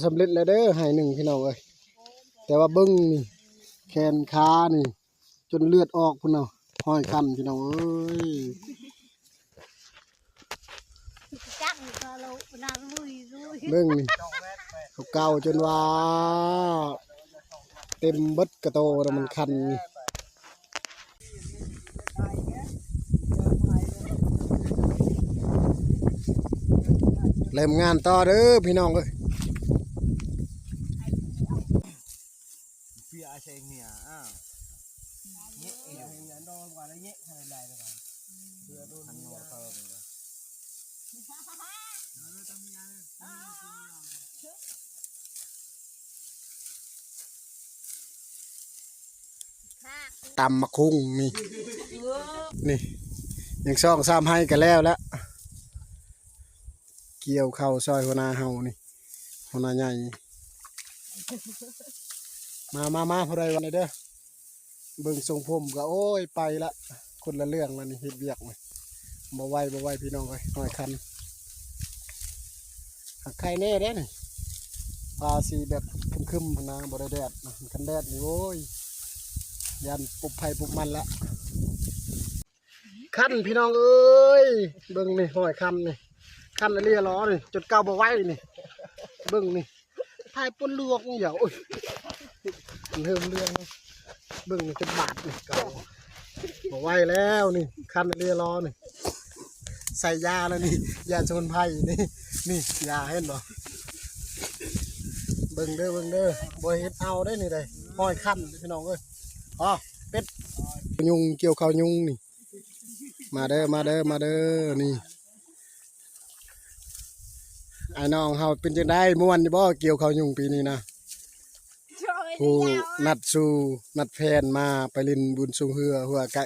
สำเร็จแล้วเด้อให้หนึ่งพี่น้องเอ้ยแต่ว่าเบิ้งนี่แขนขานี่จนเลือดออกพุ่นเอาห้อยคันพี่น้องเอ้ยเบิ้งนี่เขาเก่าจนว่าเต็มเบิดกระโตแล้วมันคันเริ่มงานต่อเด้อพี่น้องเอ้ยพี่อาเชงเนี่ยเงี้ยเองเนี่ยโดนกว่าแล้วเงี้ยขนาดใหญ่เลยก่อนเพื่อโดนทันโนเติมเลยตำมะคุ้งนี่ยังซ่องซ้ำให้กันแล้วเกี่ยวเข้าซอยหัวนาเฮานี่หัวนาใหญ่มาพอได้วันนี้เด้อเบิ่งทรงผมก็โอ้ยไปละคนละเรื่องแล้วนี่เฮ็ดเวียกมาบ่ไหวพี่น้องเอ้ยห้อยคันหักไข่แน่เด้นี่ปลาสีแบบคึมๆนะบ่ได้แดดนะคันแดดนี่โอ้ยยันปุบไผ่ปุบมันละคันพี่น้องเอ้ยเบิ่งนี่ห้อยคันนี่คันละเลียล้อนี่จนเก่าบ่ไหวนี่เบิ่งนี่ทายปนลวกนี่เดี๋ยวโอ้ยเริ่มเรื่องเบิ่งนี่จนบาดนี่เก่าบ่ไหวแล้วนี่คันละเลียล้อนี่ใส่ยาแล้วนี่ยาสมุนไพรนี่ยาเห็นบ่เบิ่งเด้อบ่เฮ็ดเอาได้นี่ได้ห้อยคันพี่น้องเอ้ยอ๋อเป็ดยุงเกี่ยวข้าวยุงนี่มาเด้อนี่ไอ้น้องเฮาเป็นจังได๋ม่วนอยู่บ่เกี่ยวข้าวยุงปีนี้นะผู้นัดสู่นัดแฟนมาไปลินบุญสูงเฮือหัวกะ